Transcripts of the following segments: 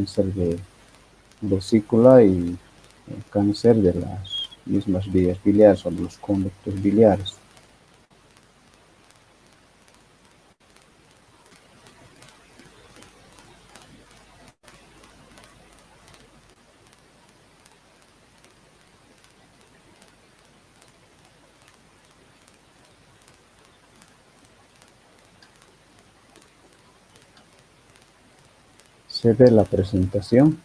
cáncer de vesícula y cáncer de las mismas vías biliares o de los conductos biliares. ¿Se ve la presentación?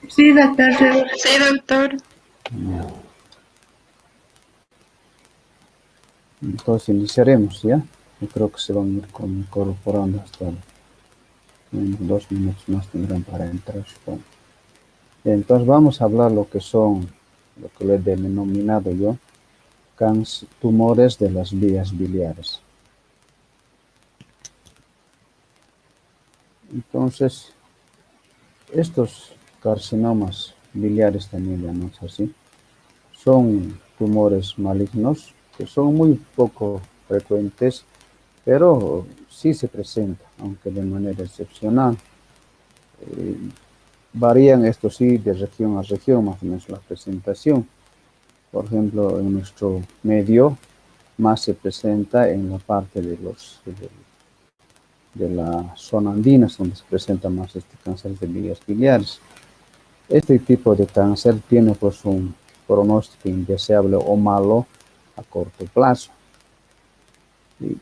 Sí, doctor. Sí, doctor. Entonces iniciaremos, ¿ya? Yo creo que se van a ir incorporando hasta unos 2 minutos más tendrán para entrar, supongo. Entonces vamos a hablar lo que son, lo que le he denominado yo, tumores de las vías biliares. Entonces, estos carcinomas biliares, también llamamos así, son tumores malignos que son muy poco frecuentes, pero sí se presentan, aunque de manera excepcional. Varían, esto sí, de región a región, más o menos la presentación. Por ejemplo, en nuestro medio más se presenta en la parte de la zona andina, donde se presenta más este cáncer de vías biliares. Este tipo de cáncer tiene pues un pronóstico indeseable o malo a corto plazo. Y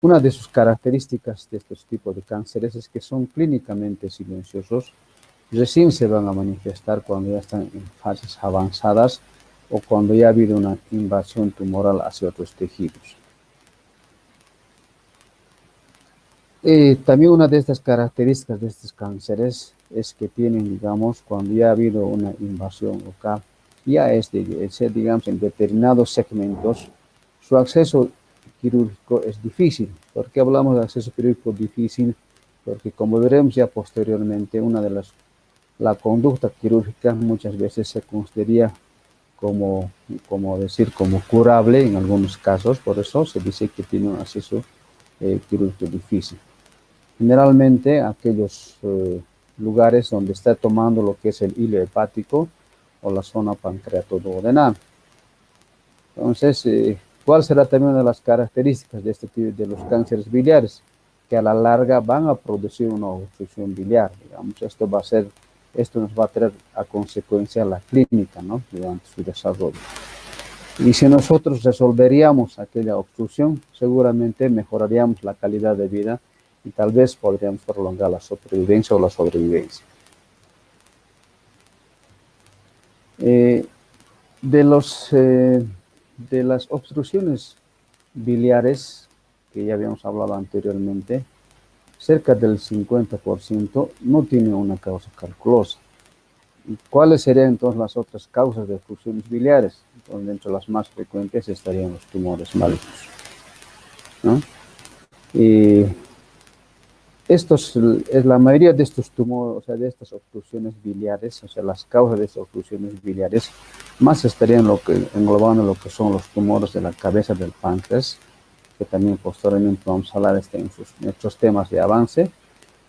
una de sus características de estos tipos de cánceres es que son clínicamente silenciosos, recién se van a manifestar cuando ya están en fases avanzadas o cuando ya ha habido una invasión tumoral hacia otros tejidos. También una de estas características de estos cánceres es que tienen, digamos, cuando ya ha habido una invasión local, ya es digamos, en determinados segmentos, su acceso quirúrgico es difícil. ¿Por qué hablamos de acceso quirúrgico difícil? Porque como veremos ya posteriormente, la conducta quirúrgica muchas veces se considera como curable en algunos casos, por eso se dice que tiene un acceso quirúrgico difícil. Generalmente aquellos lugares donde está tomando lo que es el hilo hepático o la zona pancreatoduodenal. Entonces, ¿cuál será también una de las características de este tipo de los cánceres biliares? Que a la larga van a producir una obstrucción biliar, digamos. Esto nos va a traer a consecuencia la clínica, ¿no? Durante su desarrollo. Y si nosotros resolveríamos aquella obstrucción, seguramente mejoraríamos la calidad de vida y tal vez podríamos prolongar la supervivencia o la sobrevivencia. De las obstrucciones biliares, que ya habíamos hablado anteriormente, cerca del 50% no tiene una causa calculosa. ¿Y cuáles serían entonces las otras causas de obstrucciones biliares? Entonces, dentro de las más frecuentes estarían los tumores malignos, ¿no? Y la mayoría de estos tumores, o sea, de estas obstrucciones biliares, o sea, las causas de estas obstrucciones biliares, más estarían englobando lo que son los tumores de la cabeza del páncreas, que también posteriormente vamos a hablar en nuestros temas de avance.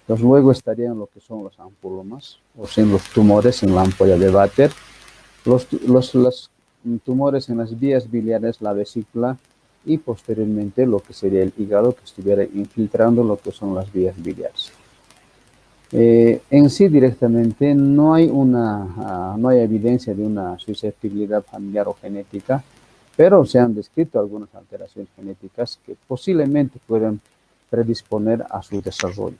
Entonces, luego estarían lo que son los ampulomas, o sea, los tumores en la ampolla de Vater, los tumores en las vías biliares, la vesícula, y posteriormente lo que sería el hígado que estuviera infiltrando lo que son las vías biliares. En sí directamente no hay evidencia de una susceptibilidad familiar o genética, pero se han descrito algunas alteraciones genéticas que posiblemente puedan predisponer a su desarrollo.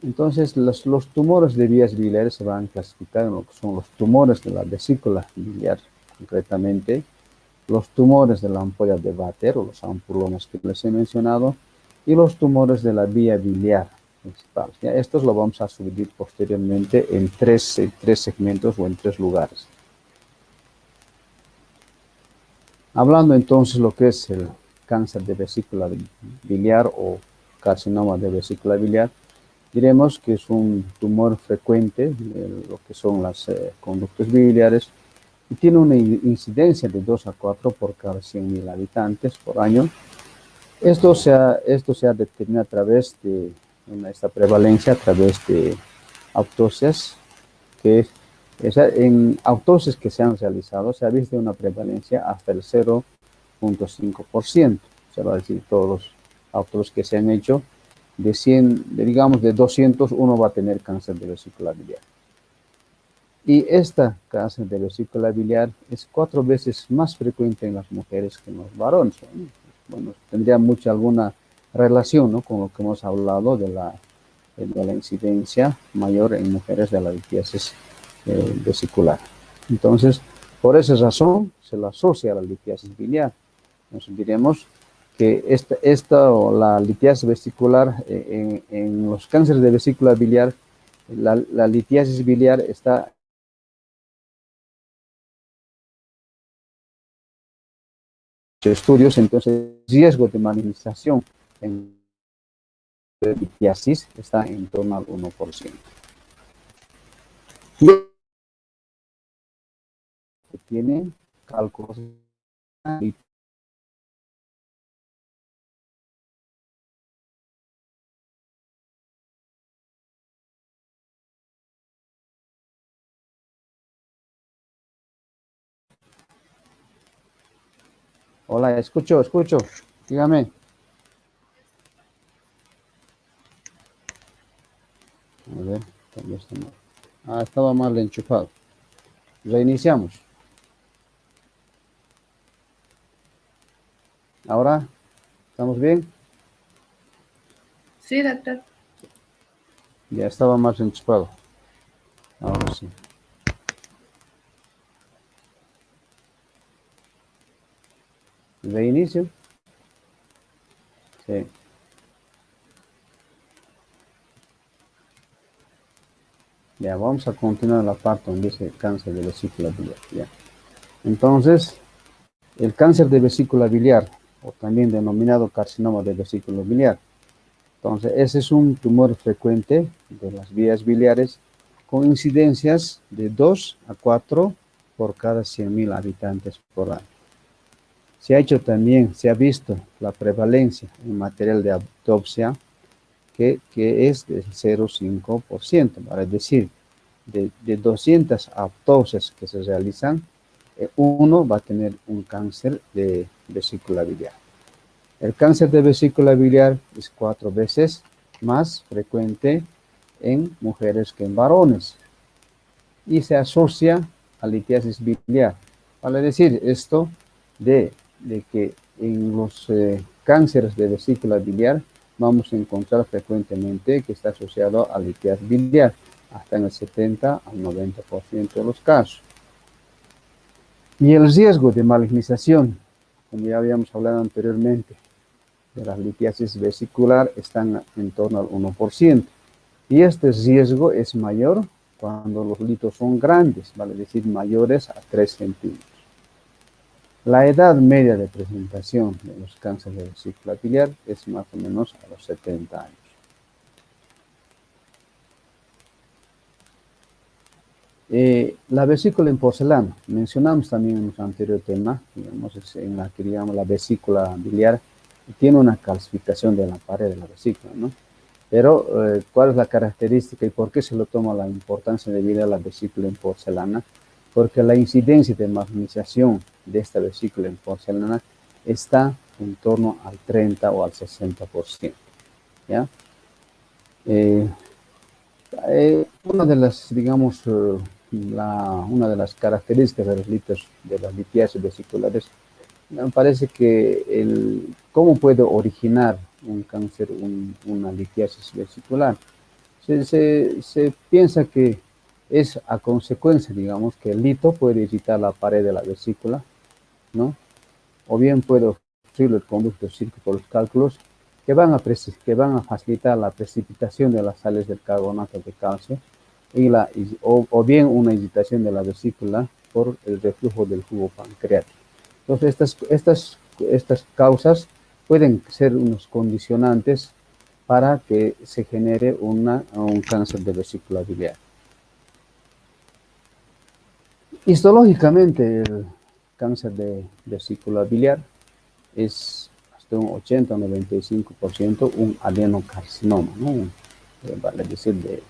Entonces, los tumores de vías biliares se van a clasificar en lo que son los tumores de la vesícula biliar, concretamente, los tumores de la ampolla de Vater o los ampulomas que les he mencionado, y los tumores de la vía biliar principal. ¿Ya? Estos lo vamos a subdividir posteriormente en tres segmentos o en 3 lugares. Hablando entonces lo que es el cáncer de vesícula biliar o carcinoma de vesícula biliar, diremos que es un tumor frecuente de lo que son los conductos biliares y tiene una incidencia de 2 a 4 por cada 100.000 habitantes por año. Esto se ha determinado a través de esta prevalencia, a través de autopsias, que en autopsias que se han realizado, se ha visto una prevalencia hasta el 0,5%. Se va a decir, todos los autopsias que se han hecho, de 100, digamos de 200, uno va a tener cáncer de vesícula biliar. Y esta cáncer de vesícula biliar es 4 veces más frecuente en las mujeres que en los varones. Bueno, tendría alguna relación, ¿no?, con lo que hemos hablado de la incidencia mayor en mujeres de la litiasis vesicular. Entonces, por esa razón, se la asocia a la litiasis biliar. Entonces, diremos que la litiasis vesicular, en los cánceres de vesícula biliar, la litiasis biliar está estudios, entonces el riesgo de malignización en litiasis está en torno al 1%. Y tiene cálculos. Hola, escucho, dígame. A ver, también está mal. Estaba mal enchufado. Reiniciamos. Ahora, ¿estamos bien? Sí, doctor. Ya estaba más enchufado. Ahora sí. Reinicio. Sí. Ya, vamos a continuar la parte donde dice cáncer de vesícula biliar. Ya. Entonces, el cáncer de vesícula biliar, o también denominado carcinoma de vesícula biliar. Entonces, ese es un tumor frecuente de las vías biliares con incidencias de 2 a 4 por cada 100.000 habitantes por año. Se ha visto la prevalencia en material de autopsia que es del 0,5%, es decir, de 200 autopsias que se realizan, uno va a tener un cáncer de vesícula biliar. El cáncer de vesícula biliar es 4 veces más frecuente en mujeres que en varones y se asocia a litiasis biliar. Vale decir esto de que en los cánceres de vesícula biliar vamos a encontrar frecuentemente que está asociado a litiasis biliar, hasta en el 70 al 90% de los casos. Y el riesgo de malignización, como ya habíamos hablado anteriormente, de la litiasis vesicular están en torno al 1%. Y este riesgo es mayor cuando los litos son grandes, vale decir mayores a 3 centímetros. La edad media de presentación de los cánceres de vesícula biliar es más o menos a los 70 años. La vesícula en porcelana, mencionamos también en nuestro anterior tema, digamos, en la que digamos la vesícula biliar tiene una calcificación de la pared de la vesícula, ¿no? Pero, ¿cuál es la característica y por qué se lo toma la importancia de vida a la vesícula en porcelana? Porque la incidencia de malignización de esta vesícula en porcelana está en torno al 30 o al 60%, ¿ya? Una de las, digamos, una de las características de los litos de las litiasis vesiculares, me parece que cómo puede originar un cáncer, una litiasis vesicular. Se piensa que es a consecuencia, digamos, que el lito puede irritar la pared de la vesícula, ¿no? O bien puede obstruir el conducto cíclico por los cálculos que van a facilitar la precipitación de las sales del carbonato de calcio o bien una irritación de la vesícula por el reflujo del jugo pancreático. Entonces, estas causas pueden ser unos condicionantes para que se genere un cáncer de vesícula biliar. Histológicamente, el cáncer de vesícula biliar es hasta un 80 o 95% un adenocarcinoma, ¿no? Vale decir,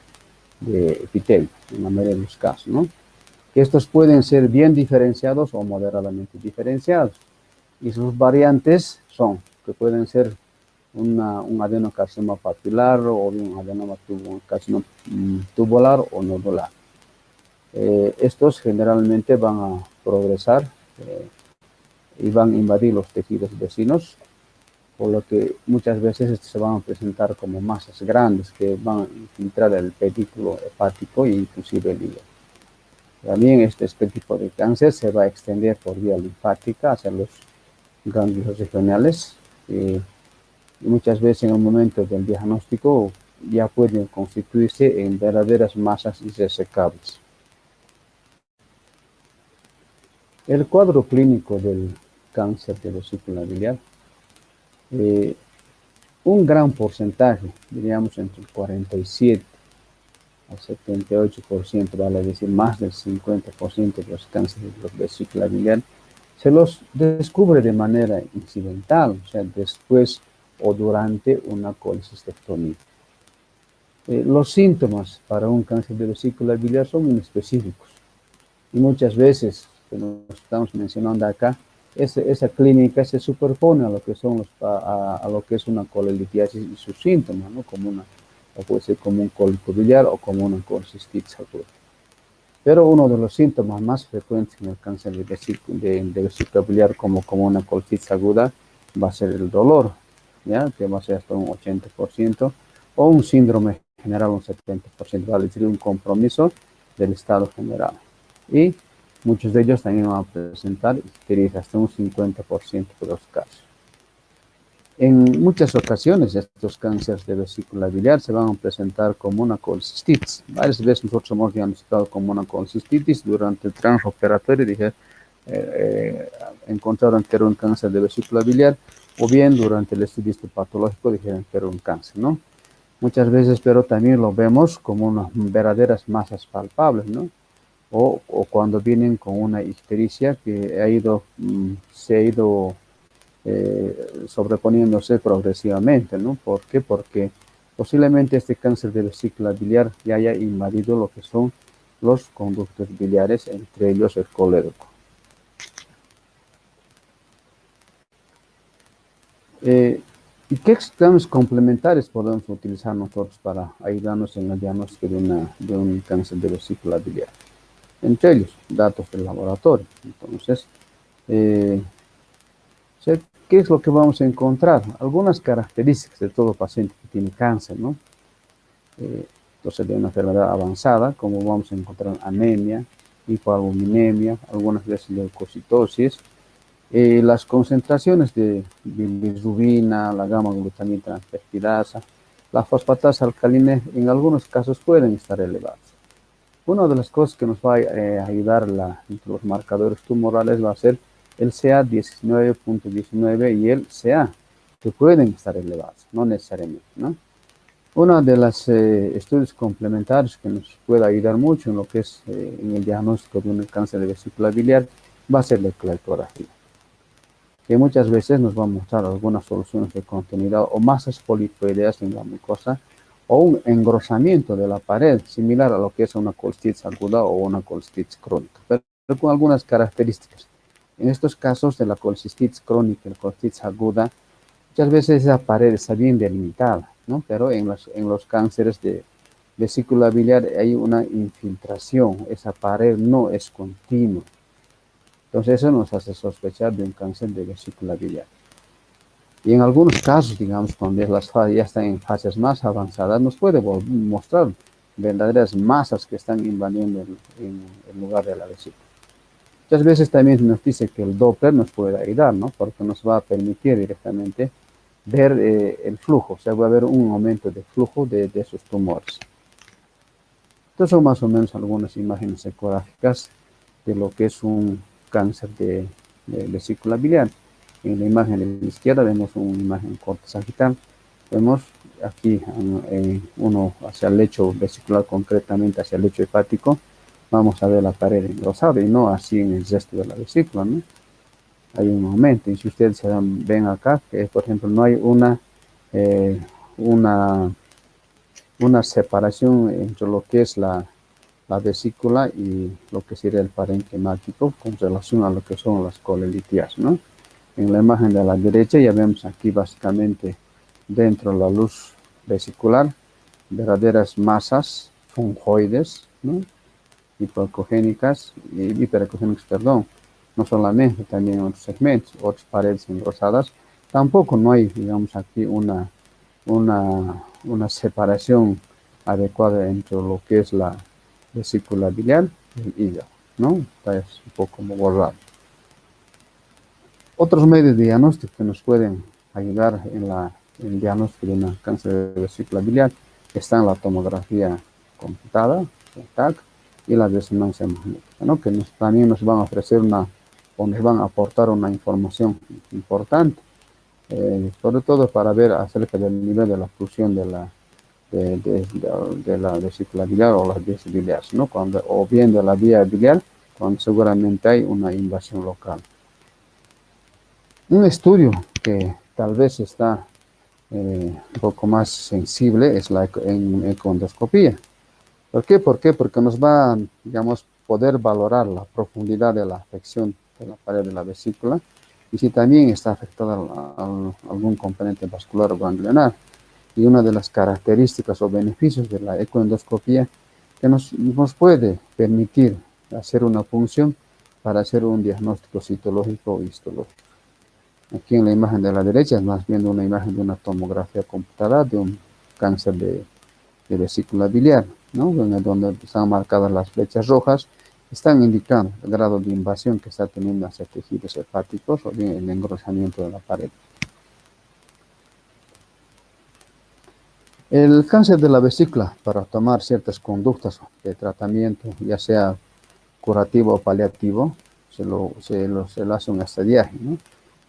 de epitelio, en la mayoría de los casos, ¿no? Estos pueden ser bien diferenciados o moderadamente diferenciados. Y sus variantes son que pueden ser un adenocarcinoma papilar o un adenocarcinoma tubular o nodular. Estos generalmente van a progresar y van a invadir los tejidos vecinos, por lo que muchas veces se van a presentar como masas grandes que van a infiltrar el pedículo hepático e inclusive el hígado. También este tipo de cáncer se va a extender por vía linfática hacia los ganglios regionales y muchas veces en el momento del diagnóstico ya pueden constituirse en verdaderas masas irresecables. El cuadro clínico del cáncer de vesícula biliar, un gran porcentaje, diríamos entre el 47 al 78%, vale decir más del 50% de los cánceres de la vesícula biliar, se los descubre de manera incidental, o sea, después o durante una colecistectomía. Los síntomas para un cáncer de vesícula biliar son inespecíficos y muchas veces, que nos estamos mencionando acá, esa clínica se superpone a lo que son a lo que es una colelitiasis y sus síntomas, ¿no? O puede ser como un cólico biliar o como una colecistitis aguda. Pero uno de los síntomas más frecuentes en el cáncer de vesícula biliar como una colecitis aguda va a ser el dolor, ¿ya? Que va a ser hasta un 80%, o un síndrome general un 70%, vale decir un compromiso del estado general. Y muchos de ellos también van a presentar ictericia hasta un 50% de los casos. En muchas ocasiones estos cánceres de vesícula biliar se van a presentar como una colecistitis. Varias veces nosotros hemos diagnosticado como una colecistitis durante el transoperatorio, encontraron que era un cáncer de vesícula biliar, o bien durante el estudio histopatológico dijeron que era un cáncer, ¿no? Muchas veces, pero también lo vemos como unas verdaderas masas palpables, ¿no? O cuando vienen con una ictericia que se ha ido sobreponiéndose progresivamente, ¿no? ¿Por qué? Porque posiblemente este cáncer de vesícula biliar ya haya invadido lo que son los conductos biliares, entre ellos el colédoco. ¿Y qué exámenes complementarios podemos utilizar nosotros para ayudarnos en el diagnóstico de un cáncer de vesícula biliar? Entre ellos, datos del laboratorio. Entonces, ¿qué es lo que vamos a encontrar? Algunas características de todo paciente que tiene cáncer, ¿no? Entonces, de una enfermedad avanzada, como vamos a encontrar anemia, hipoalbuminemia, algunas veces leucocitosis, las concentraciones de bilirrubina, la gamma-glutamina transfertirasa, la fosfatasa alcalina, en algunos casos pueden estar elevadas. Una de las cosas que nos va a ayudar entre los marcadores tumorales va a ser el CA 19.19 y el CA, que pueden estar elevados, no necesariamente, ¿no? Uno de los estudios complementarios que nos puede ayudar mucho en lo que es en el diagnóstico de un cáncer de vesícula biliar va a ser la eclettografía, que muchas veces nos va a mostrar algunas soluciones de continuidad o masas polipoideas en la mucosa o un engrosamiento de la pared similar a lo que es una colestitis aguda o una colestitis crónica, pero con algunas características. En estos casos de la colecistitis crónica y la colestitis aguda, muchas veces esa pared está bien delimitada, ¿no? Pero en los cánceres de vesícula biliar hay una infiltración, esa pared no es continua. Entonces eso nos hace sospechar de un cáncer de vesícula biliar. Y en algunos casos, digamos, cuando las fases ya están en fases más avanzadas, nos puede mostrar verdaderas masas que están invadiendo en el lugar de la vesícula. Muchas veces también nos dice que el Doppler nos puede ayudar, ¿no? Porque nos va a permitir directamente ver el flujo, o sea, va a haber un aumento de flujo de esos tumores. Estas son más o menos algunas imágenes ecográficas de lo que es un cáncer de vesícula biliar. En la imagen de la izquierda vemos una imagen corte sagital. Vemos aquí uno hacia el lecho vesicular, concretamente hacia el lecho hepático. Vamos a ver la pared engrosada y no así en el resto de la vesícula, ¿no? hay un aumento. Y si ustedes ven acá, que por ejemplo no hay eh, una, una separación entre lo que es la vesícula y lo que sería el parenquimático con relación a lo que son las colelitias, ¿no? En la imagen de la derecha ya vemos aquí básicamente dentro de la luz vesicular verdaderas masas fungoides, ¿no? Hipercogénicas, perdón, no solamente, también otros segmentos, otras paredes engrosadas. Tampoco no hay, digamos, aquí una separación adecuada entre lo que es la vesícula biliar y el hígado, ¿no? Está es un poco como borrado. Otros medios de diagnóstico que nos pueden ayudar en el diagnóstico de un cáncer de vesícula biliar están la tomografía computada, el TAC, y la resonancia magnética, ¿no? Que también nos van a ofrecer o nos van a aportar una información importante, sobre todo para ver acerca del nivel de la oclusión de la vesícula biliar o las vías biliares, ¿no? O bien de la vía biliar, cuando seguramente hay una invasión local. Un estudio que tal vez está un poco más sensible es la ecoendoscopía. ¿Por qué? ¿Por qué? Porque nos va a, digamos, poder valorar la profundidad de la afección de la pared de la vesícula y si también está afectada algún componente vascular o ganglionar. Y una de las características o beneficios de la ecoendoscopía que nos puede permitir hacer una punción para hacer un diagnóstico citológico o histológico. Aquí en la imagen de la derecha es más bien una imagen de una tomografía computada de un cáncer de vesícula biliar, ¿no? Donde están marcadas las flechas rojas, están indicando el grado de invasión que está teniendo hacia tejidos hepáticos o bien el engrosamiento de la pared. El cáncer de la vesícula, para tomar ciertas conductas de tratamiento, ya sea curativo o paliativo, se lo hace un estadiaje, ¿no?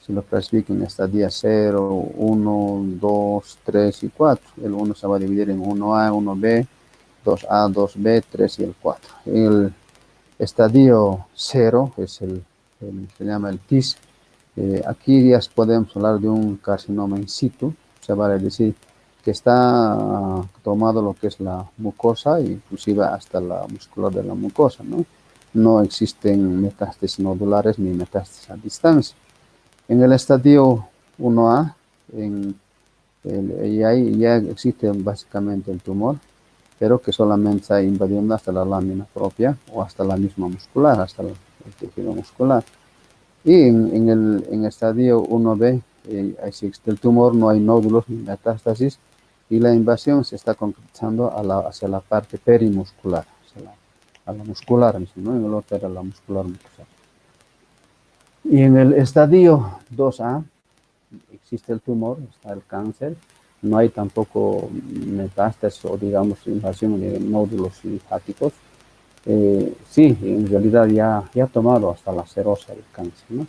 Se lo clasifica en estadía 0, 1, 2, 3 y 4. El 1 se va a dividir en 1A, 1B, 2A, 2B, 3 y el 4. El estadio 0 se llama el TIS. Aquí ya podemos hablar de un carcinoma in situ, se va a decir que está tomado lo que es la mucosa, inclusive hasta la muscular de la mucosa, ¿no? No existen metástasis nodulares ni metástasis a distancia. En el estadio 1A, y ahí ya existe básicamente el tumor, pero que solamente está invadiendo hasta la lámina propia o hasta la misma muscular, hasta el tejido muscular. Y en el estadio 1B existe el tumor, no hay nódulos ni metástasis, y la invasión se está concretizando hacia la parte perimuscular, a la muscular, ¿no? En el otro era la muscular mucosa. Y en el estadio 2A existe el tumor, está el cáncer, no hay tampoco metástasis o digamos invasión de nódulos linfáticos. Sí, en realidad ya ha tomado hasta la serosa del cáncer, ¿no?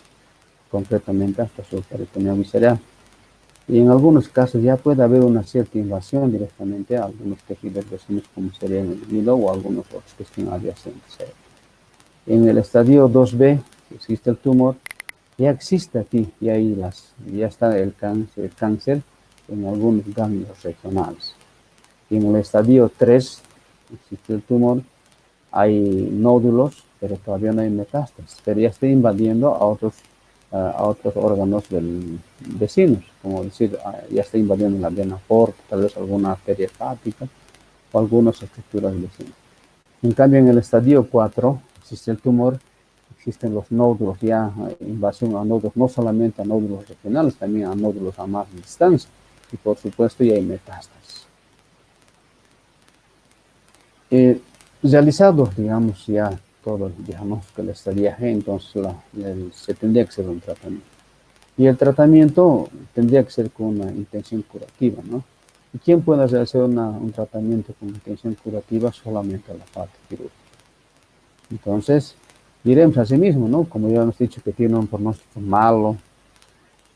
Concretamente hasta su peritoneo visceral. Y en algunos casos ya puede haber una cierta invasión directamente a algunos tejidos vecinos, como sería en el hilo o algunos otros que estén adyacentes. En el estadio 2B existe el tumor, ya existe aquí, ya está el cáncer en algunos ganglios regionales. Y en el estadio 3 existe el tumor, hay nódulos, pero todavía no hay metástasis, pero ya está invadiendo a otros órganos vecinos, como decir, ya está invadiendo la vena porta, tal vez alguna arteria hepática o algunas estructuras vecinas. En cambio, en el estadio 4 existe el tumor, existen los nódulos, ya invasión a nódulos, no solamente a nódulos regionales, también a nódulos a más distancia, y por supuesto ya hay metástasis. Realizado, digamos, ya todo el diagnóstico del estadio G, entonces se tendría que hacer un tratamiento. Y el tratamiento tendría que ser con una intención curativa, ¿no? ¿Y quién puede hacer un tratamiento con intención curativa? Solamente la parte quirúrgica. Entonces, diremos a sí mismo, ¿no? Como ya hemos dicho que tiene un pronóstico malo,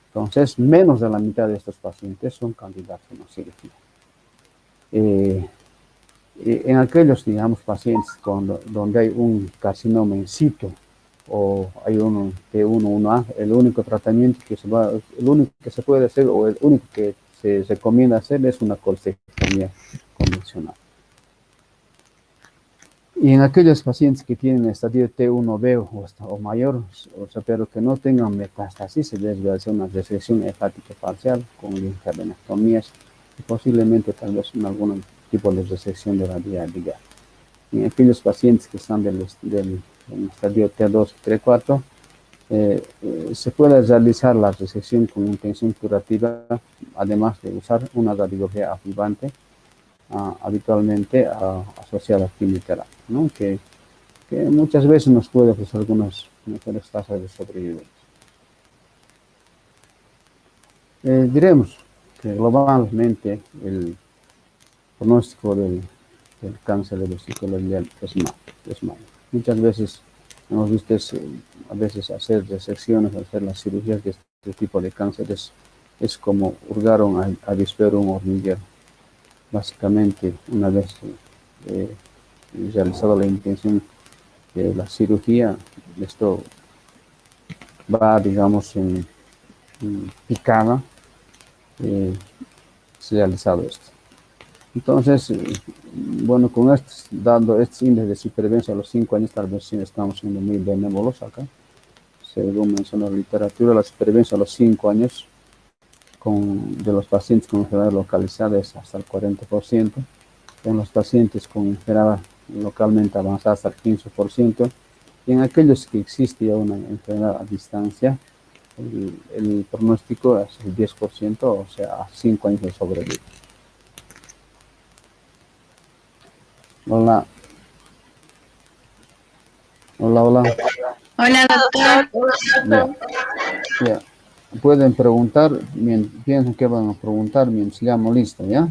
entonces menos de la mitad de estos pacientes son candidatos a una cirugía. En aquellos, digamos, pacientes donde hay un carcinoma in situ o hay uno T1, 1A. El único tratamiento el único que se puede hacer o el único que se recomienda hacer es una colestectomía convencional. Y en aquellos pacientes que tienen estadio T1B o mayor, o sea, pero que no tengan metástasis, se debe hacer una resección hepática parcial con linfadenectomías y posiblemente tal vez algún tipo de resección de la vía biliar. En aquellos pacientes que están del estadio T2, T4, se puede realizar la resección con intención curativa, además de usar una radiografía adjuvante habitualmente asociada a quimioterapia, ¿no? Que muchas veces nos puede ofrecer algunas mejores tasas de sobrevivencia. Diremos que globalmente el pronóstico del cáncer de vesícula biliar es malo. Muchas veces hemos visto a veces hacer resecciones, hacer las cirugías de este tipo de cánceres es como hurgar un avispero un hormiguero. Básicamente, una vez realizada la intención de la cirugía, esto va, digamos, en picada, realizado esto. Entonces, bueno, con estos, dando estos índices de supervivencia a los 5 años, tal vez sí estamos siendo muy benévolos acá. Según menciona la literatura, la supervivencia a los 5 años de los pacientes con enfermedad localizada es hasta el 40%, en los pacientes con enfermedad localmente avanzada hasta el 15%, y en aquellos que existe ya una enfermedad a distancia, el pronóstico es el 10%, o sea, a 5 años de sobrevida. Hola. Hola, hola. Hola, doctor. Ya, ya. Pueden preguntar, piensan que van a preguntar mientras llamo listo, ¿ya?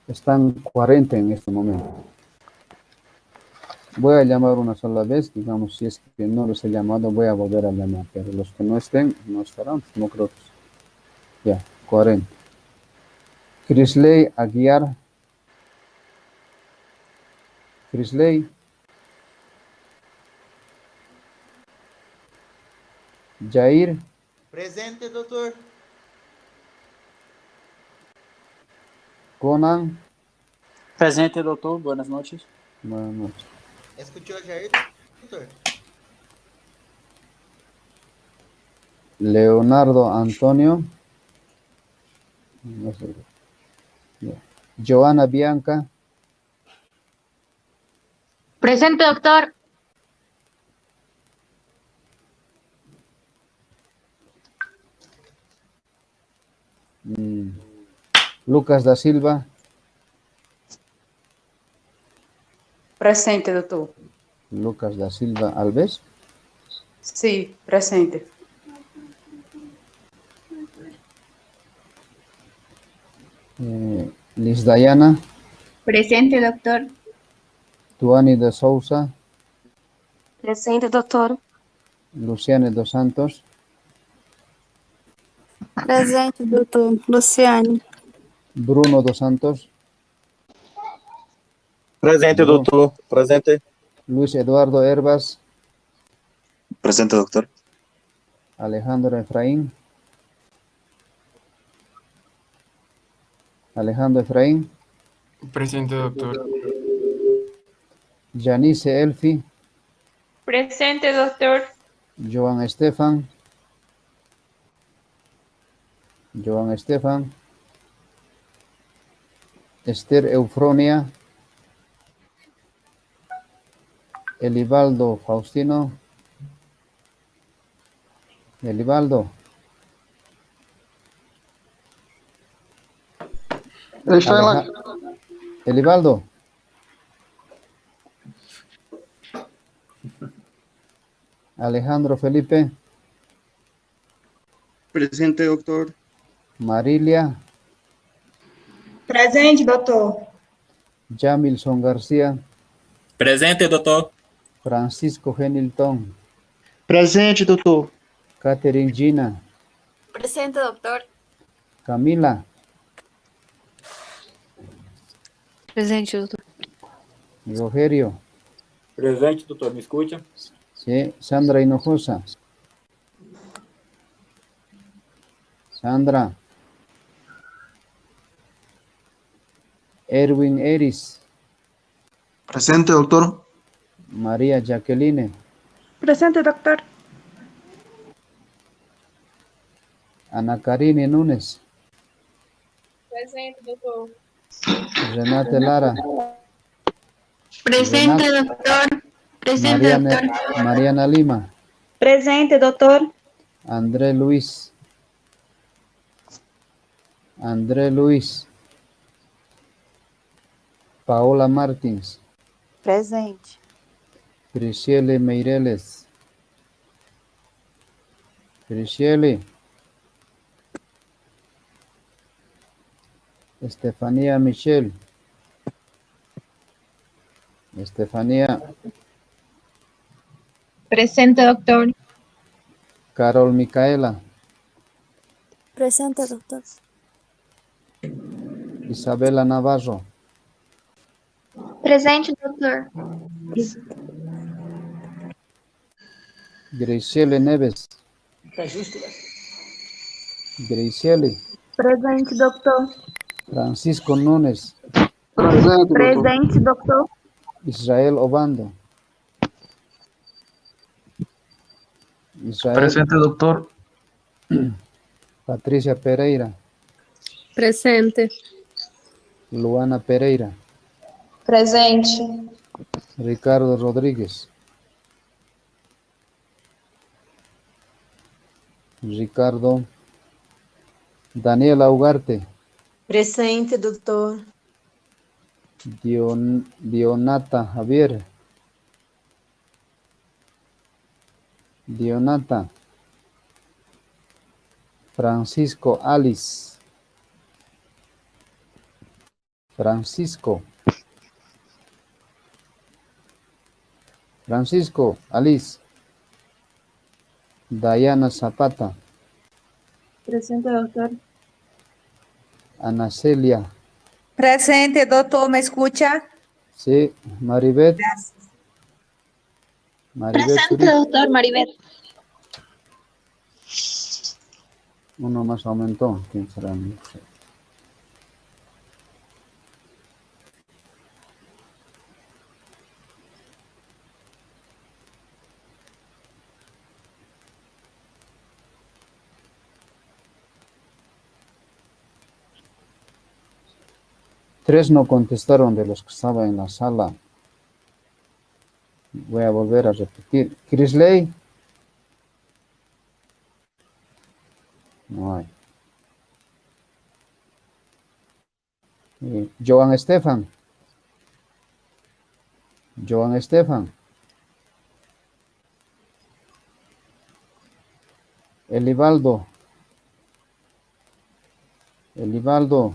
Están 40 en este momento. Voy a llamar una sola vez, digamos, si es que no los he llamado, voy a volver a llamar, pero los que no estén, no estarán, no creo que... Ya, 40. Crisley Aguiar. Crisley. Jair. Presente, doutor. Conan. Presente, doutor. Buenas noches. Buenas noches. Escuchou a Jair, doutor? Leonardo Antonio. No sé. Ya. Joana Bianca. Presente, doctor. Lucas da Silva. Presente, doutor. Lucas da Silva Alves. Sim, presente. Liz Dayana. Presente, doctor. Tuani de Souza. Presente, doutor. Luciane dos Santos. Presente, doutor. Luciane. Bruno dos Santos. Presente, doutor. Presente. Luis Eduardo Herbas. Presente, doctor. Alejandro Efraín. Alejandro Efraín. Presente, doctor. Janice Elfi. Presente, doctor. Joan Estefan. Joan Estefan. Esther Eufronia. Elibaldo Faustino. Elibaldo. Elibaldo. Alejandro Felipe. Presente, doctor. Marilia. Presente, doutor. Jamilson García. Presente, doutor. Francisco Genilton. Presente, doutor. Catherine Gina. Presente, doutor. Camila. Presente, doutor. Rogerio. Presente, doutor. Me escuta? Sí. Sandra Hinojosa. Sandra. Erwin Eris. Presente, doctor. María Jacqueline. Presente, doctor. Ana Karine Núñez. Presente, doctor. Renate Lara. Presente, Renat- doctor. Presente, Mariana, doctor. Mariana Lima. Presente, doctor. André Luis. André Luis. Paola Martins. Presente. Priscile Meireles. Priscile. Estefanía Michelle. Estefanía. Presente, doctor. Carol Micaela. Presente, doctor. Isabela Navarro. Presente, doctor. Graciele Neves. Graciele. Presente, doctor. Francisco Núñez. Presente, doctor. Presente, doctor. Israel Obando. Israel. Presente, doctor. Patricia Pereira. Presente. Luana Pereira. Presente. Ricardo Rodríguez. Ricardo. Daniela Ugarte. Presente, doutor. Dionata Javier. Dionata. Francisco Alice. Francisco. Francisco Alice. Dayana Zapata. Presente, doctor. Ana Celia. Presente, doutor. Me escuta? Sí. Maribeth. Maribeth Presente, Zurita. doctor. Maribel. Uno más aumentó. ¿Quién será? No sé. Tres no contestaron de los que estaban en la sala. Voy a volver a repetir. Crisley. No hay. Joan Estefan. Joan Estefan. Elivaldo. Elivaldo.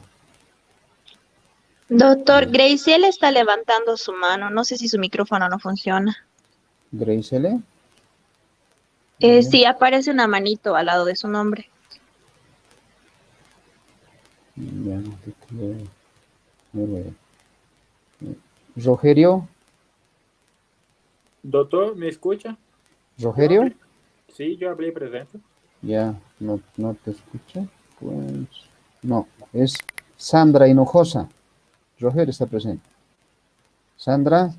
Doctor, Graciela está levantando su mano. No sé si su micrófono no funciona. Graciela. Sí, aparece una manito al lado de su nombre. Ya, muy bien. Rogerio. Doutor, me escuta? Rogerio. Sí, yo hablé presente. Ya, no te escuché. Pues, no, es Sandra Hinojosa. Rogerio está presente. Sandra.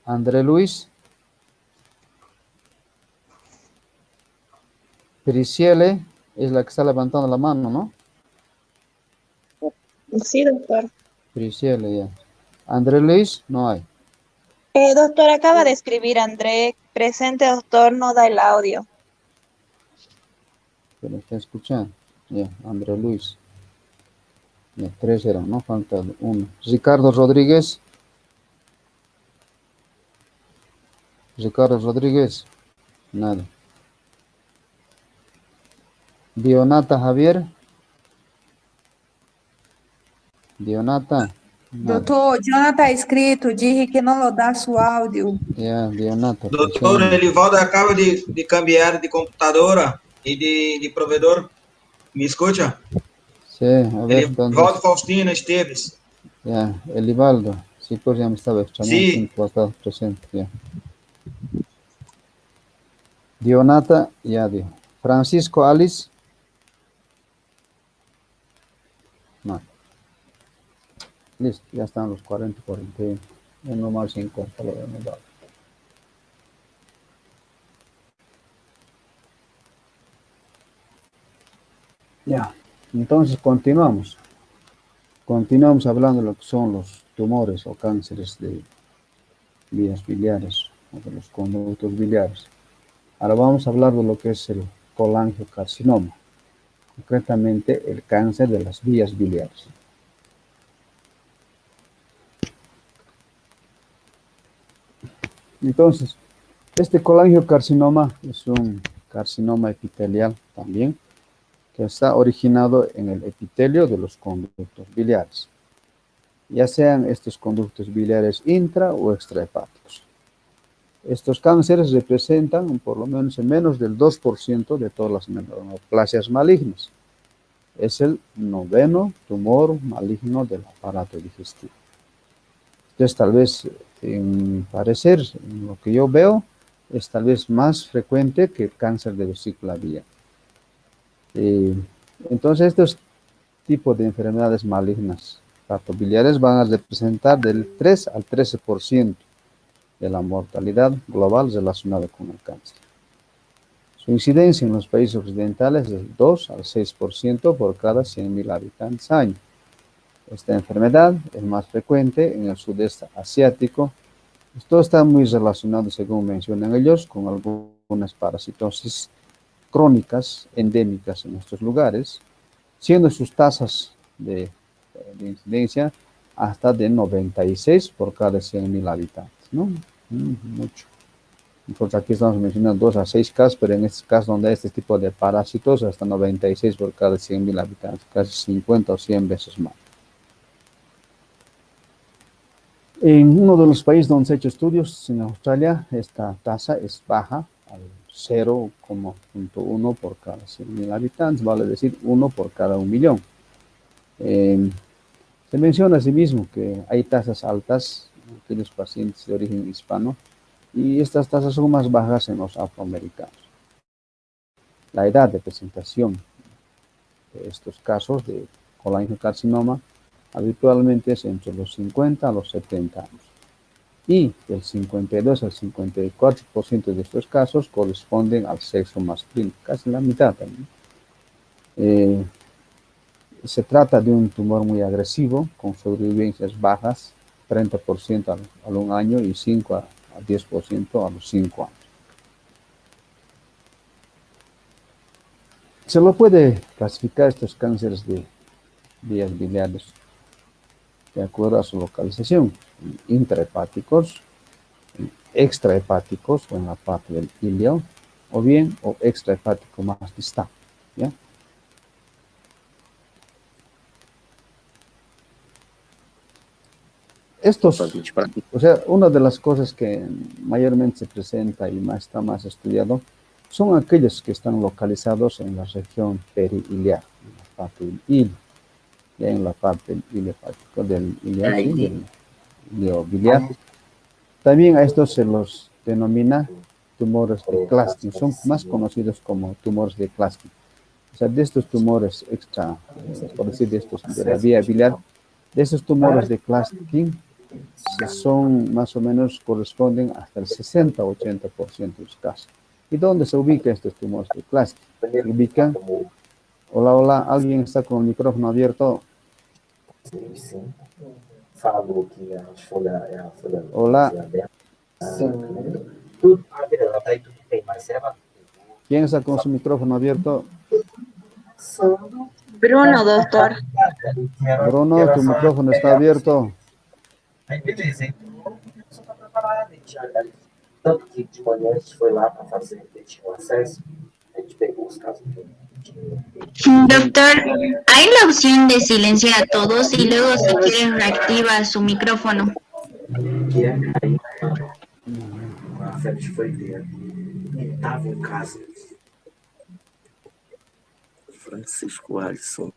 André Luis. Priscile es la que está levantando la mano, ¿no? Sí, doctor. Priscile, ya. André Luis, no hay. Doctor, acaba de escribir André. Presente, doctor, no da el audio. Pero está escuchando. Ya, André Luis. Ya, tres eran, ¿no? Falta uno. Ricardo Rodríguez. Ricardo Rodríguez. Nada. Dionata Javier. Dionata. Nada. Doutor, Jonathan escrito, dije que não dá seu áudio. Ya, Dionata. Doutor, presente. Elivaldo acaba de cambiar de computadora e de provedor. Me escuta? Sí, a ver, ¿dónde? Elivaldo Faustino Esteves. Ya, Elivaldo. Sí, pues ya me estaba extrañando. Sí. Siempre estaba presente, ya. Dionata, ya dijo. Francisco Alice. No. Listo, ya están los 40, 41. Ya no más 50 lo hemos dado. Ya, entonces continuamos. Continuamos hablando de lo que son los tumores o cánceres de vías biliares o de los conductos biliares. Ahora vamos a hablar de lo que es el colangiocarcinoma, concretamente el cáncer de las vías biliares. Entonces, este colangiocarcinoma es un carcinoma epitelial también, que está originado en el epitelio de los conductos biliares, ya sean estos conductos biliares intra o extrahepáticos. Estos cánceres representan por lo menos en menos del 2% de todas las neoplasias malignas. Es el 9º tumor maligno del aparato digestivo. Entonces, tal vez, en mi parecer, en lo que yo veo, es tal vez más frecuente que el cáncer de vesícula biliar. Entonces, estos tipos de enfermedades malignas hepatobiliares van a representar del 3 al 13% de la mortalidad global relacionada con el cáncer. Su incidencia en los países occidentales es del 2 al 6% por cada 100.000 habitantes año. Esta enfermedad es más frecuente en el sudeste asiático. Esto está muy relacionado, según mencionan ellos, con algunas parasitosis crónicas endémicas en estos lugares, siendo sus tasas de incidencia hasta de 96 por cada 100.000 habitantes, ¿no? Mucho. Nosotros aquí estamos mencionando 2 a 6 casos, pero en este caso donde hay este tipo de parásitos, hasta 96 por cada 100.000 habitantes, casi 50 o 100 veces más. En uno de los países donde se han hecho estudios, en Australia, esta tasa es baja, al 0,1 por cada 100.000 habitantes, vale decir 1 por cada 1.000.000. Se menciona asimismo que hay tasas altas en aquellos pacientes de origen hispano y estas tasas son más bajas en los afroamericanos. La edad de presentación de estos casos de colangiocarcinoma habitualmente es entre los 50 a los 70 años. Y del 52 al 54% de estos casos corresponden al sexo masculino, casi la mitad también. Se trata de un tumor muy agresivo, con sobrevivencias bajas, 30% al 1 año y 5 a 10% a los 5 años. Se lo puede clasificar estos cánceres de vías biliares de acuerdo a su localización, intrahepáticos, extrahepáticos o en la parte del ilio, o bien extrahepático más distal, ¿ya? Estos, o sea, una de las cosas que mayormente se presenta y está más estudiado son aquellos que están localizados en la región periiliar, en la parte del ilio, ya en la parte del ilio hepático, del iliar, ¿sí? Del ilio biliar. También a estos se los denomina tumores de Klatskin, son más conocidos como tumores de Klatskin. O sea, de estos tumores extra, por decir, de estos de la vía biliar, de esos tumores de Klatskin, son más o menos, corresponden hasta el 60-80% de los casos. ¿Y dónde se ubican estos tumores de Klatskin? Se ubican. Hola, hola, ¿alguien está con el micrófono abierto? Hola. ¿Quién está con su micrófono abierto? Bruno, doctor. Bruno, tu micrófono está abierto. Doctor, hay la opción de silenciar a todos y luego si quieren reactiva su micrófono. Francisco Alisson.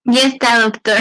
Ya está, doctor.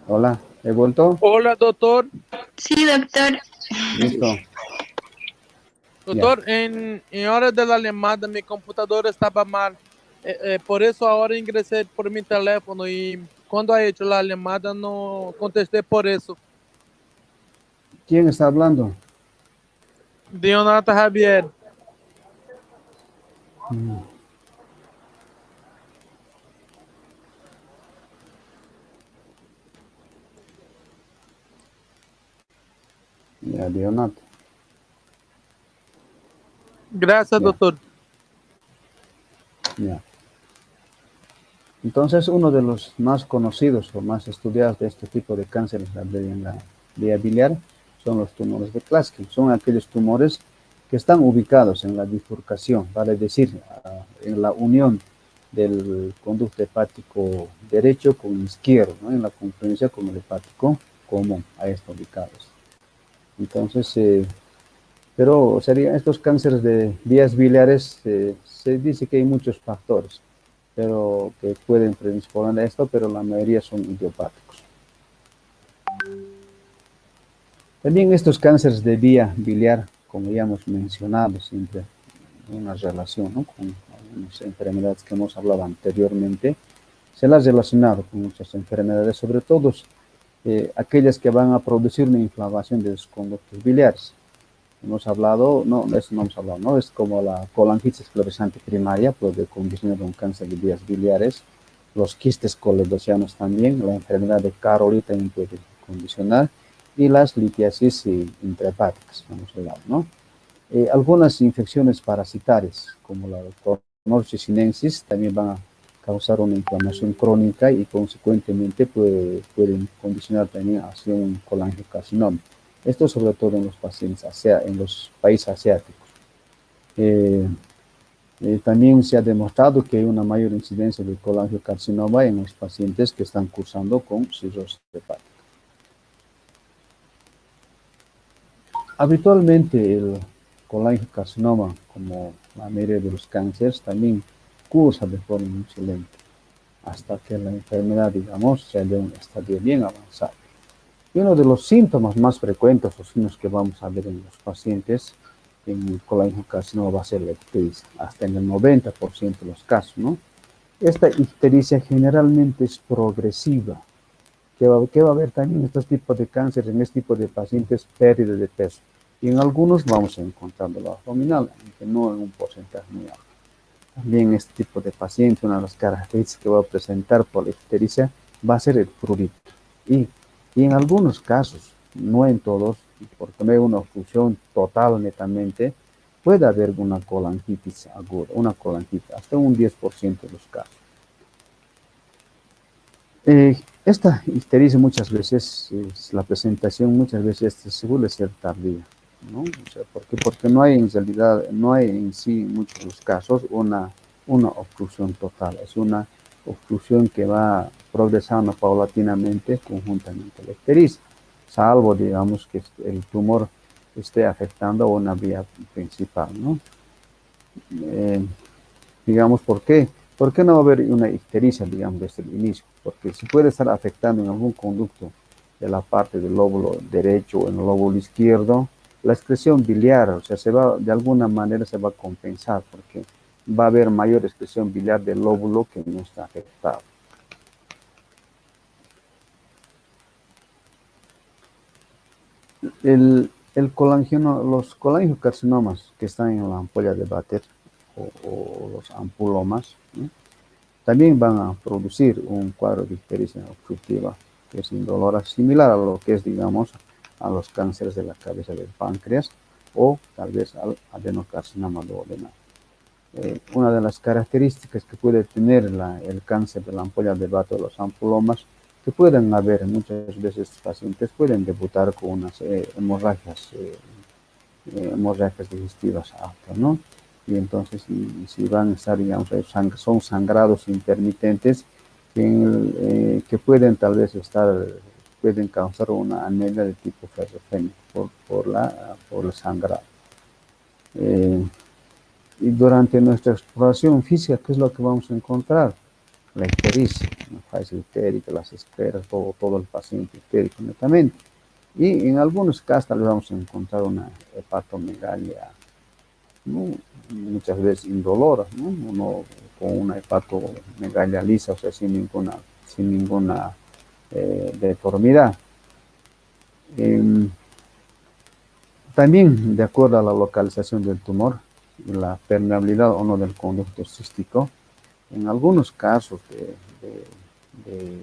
Hola, ¿he vuelto? Hola, doctor. Sí, doctor. Listo. Doctor, en hora de la llamada mi computadora estaba mal. Por eso ahora ingresé por mi teléfono y cuando ha hecho la llamada no contesté por eso. ¿Quién está hablando? Dionata Javier. Ya, Leonardo. Gracias, Ya. doctor. Ya. Entonces, uno de los más conocidos o más estudiados de este tipo de cánceres en la vía biliar son los tumores de Klatskin. Son aquellos tumores que están ubicados en la bifurcación, vale decir, en la unión del conducto hepático derecho con izquierdo, ¿no? En la confluencia con el hepático común, ahí están ubicados. Entonces, pero serían estos cánceres de vías biliares, se dice que hay muchos factores, pero que pueden predisponer a esto, pero la mayoría son idiopáticos. También estos cánceres de vía biliar, como ya hemos mencionado, siempre una relación, ¿no? Con algunas enfermedades que hemos hablado anteriormente, se las ha relacionado con muchas enfermedades, sobre todo aquellas que van a producir una inflamación de los conductos biliares. Hemos hablado, no, eso no hemos hablado, ¿no? Es como la colangitis esclerosante primaria, puede condicionar un cáncer de vías biliares, los quistes coledocianos también, la enfermedad de Caroli también puede condicionar, y las litiasis intrahepáticas, hemos hablado, ¿no? Algunas infecciones parasitarias, como la Conorchis sinensis, también van a causar una inflamación crónica y consecuentemente pueden condicionar también hacia un colangiocarcinoma. Esto sobre todo en los pacientes, en los países asiáticos. También se ha demostrado que hay una mayor incidencia de colangiocarcinoma en los pacientes que están cursando con cirrosis hepática. Habitualmente el colangiocarcinoma, como la mayoría de los cánceres, también cursa de forma excelente, hasta que la enfermedad, digamos, sea de un estadio bien avanzado. Y uno de los síntomas más frecuentes, o signos que vamos a ver en los pacientes en el colangiocarcinoma va a ser la ictericia, hasta en el 90% de los casos, ¿no? Esta ictericia generalmente es progresiva, que va a haber también en estos tipos de cáncer, en este tipo de pacientes, pérdida de peso. Y en algunos vamos a encontrar dolor abdominal, aunque no en un porcentaje muy alto. También en este tipo de paciente, una de las características que va a presentar por la ictericia va a ser el prurito. Y en algunos casos, no en todos, porque no hay una obstrucción total netamente, puede haber una colangitis aguda, una colangitis, hasta un 10% de los casos. Esta ictericia muchas veces, la presentación muchas veces suele ser tardía, ¿no? O sea, ¿por qué? Porque no hay en realidad, no hay en sí en muchos de los casos una obstrucción total, es una obstrucción que va progresando paulatinamente conjuntamente a la ictericia, salvo, digamos, que el tumor esté afectando una vía principal, ¿no? Digamos, ¿por qué? ¿Por qué no va a haber una ictericia, digamos, desde el inicio? Porque si puede estar afectando en algún conducto de la parte del lóbulo derecho o en el lóbulo izquierdo, la excreción biliar, o sea, de alguna manera se va a compensar, porque va a haber mayor excreción biliar del lóbulo que no está afectado. Los colangiocarcinomas que están en la ampolla de Bater o los ampulomas, ¿no? También van a producir un cuadro de ictericia obstructiva que es indolora, similar a lo que es, digamos, a los cánceres de la cabeza del páncreas o tal vez al adenocarcinoma duodenal. Una de las características que puede tener el cáncer de la ampolla de Vato de los ampulomas, que pueden haber muchas veces pacientes pueden debutar con unas hemorragias digestivas altas, ¿no? Y entonces, si van a estar, digamos, son sangrados intermitentes que pueden tal vez pueden causar una anemia de tipo ferropénico por el sangrado. Y durante nuestra exploración física, ¿qué es lo que vamos a encontrar? La ictericia, la fase ictérica, las esferas, todo el paciente ictérico netamente. Y en algunos casos tal vez vamos a encontrar una hepatomegalia, ¿no? Muchas veces indolora, ¿no? Uno con una hepatomegalia lisa, o sea, sin ninguna deformidad. También, de acuerdo a la localización del tumor y la permeabilidad o no del conducto cístico, en algunos casos de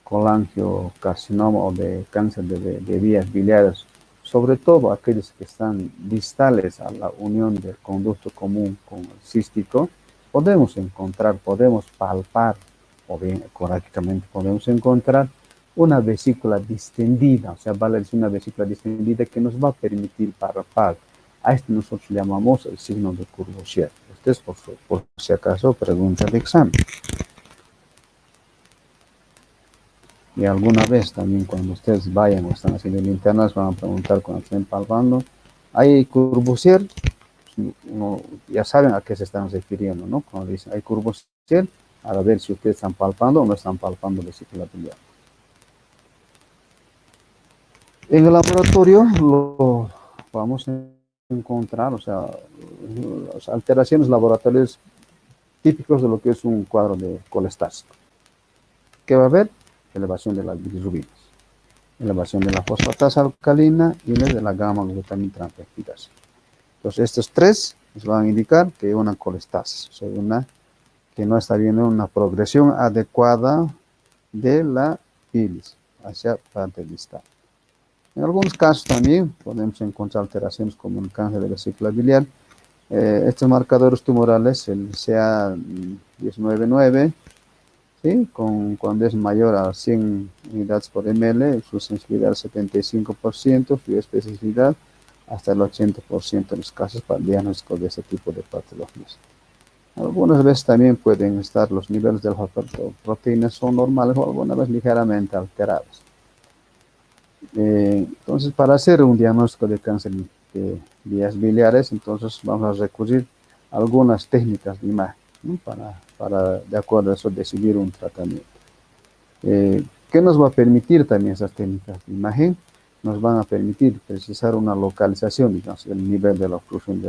colangiocarcinoma o de cáncer de vías biliares, sobre todo aquellos que están distales a la unión del conducto común con el cístico, podemos palpar, o bien ecológicamente podemos encontrar una vesícula distendida, o sea, vale decir una vesícula distendida que nos va a permitir palpar. A esto nosotros llamamos el signo de Courvoisier. Ustedes, por si acaso, pregunta de examen. Y alguna vez también cuando ustedes vayan o están haciendo el internas van a preguntar cuando estén palpando, ¿hay Courvoisier? Ya saben a qué se están refiriendo, ¿no? Cuando dicen hay Courvoisier, a ver si ustedes están palpando o no están palpando vesícula biliar. En el laboratorio lo vamos a encontrar, o sea, las alteraciones laboratoriales típicos de lo que es un cuadro de colestasis. ¿Qué va a haber? Elevación de las bilirrubinas, elevación de la fosfatasa alcalina y de la gamma-glutamina transferidasa. Entonces, estos tres nos van a indicar que hay una colestasis, o sea, que no está viendo una progresión adecuada de la bilis hacia parte distal. En algunos casos también podemos encontrar alteraciones como el cáncer de vesícula biliar. Estos marcadores tumorales, el CA199, ¿sí? Cuando es mayor a 100 unidades por ml, su sensibilidad es 75%, su especificidad hasta el 80% en los casos para el diagnóstico de ese tipo de patologías. Algunas veces también pueden estar los niveles de alfa-proteínas son normales o algunas veces ligeramente alterados. Entonces, para hacer un diagnóstico de cáncer de vías biliares, entonces vamos a recurrir a algunas técnicas de imagen, ¿no? para de acuerdo a eso decidir un tratamiento. ¿Qué nos va a permitir también esas técnicas de imagen? Nos van a permitir precisar una localización, digamos, el nivel de la oclusión de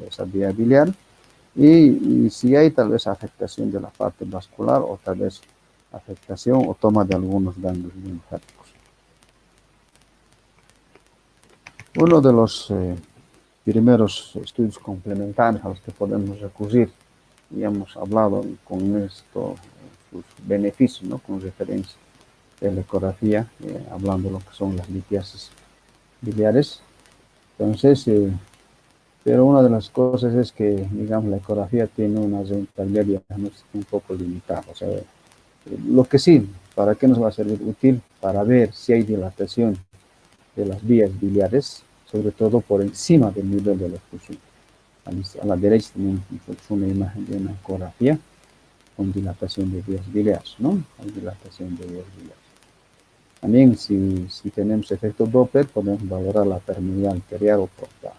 esa vía biliar y si hay tal vez afectación de la parte vascular o tal vez afectación o toma de algunos ganglios linfáticos. Uno de los primeros estudios complementarios a los que podemos recurrir, y hemos hablado con esto, sus beneficios, ¿no? Con referencia de la ecografía, hablando de lo que son las litiasis biliares. Entonces, pero una de las cosas es que, digamos, la ecografía tiene una rentabilidad diagnóstica un poco limitada. O sea, lo que sí, ¿para qué nos va a servir? Útil para ver si hay dilatación de las vías biliares, sobre todo por encima del nivel de la oclusión. A la derecha tenemos una imagen de una ecografía con dilatación de vías biliares, ¿no? Hay dilatación de vías biliares. También, si tenemos efecto Doppler, podemos valorar la permeabilidad arterial o portal.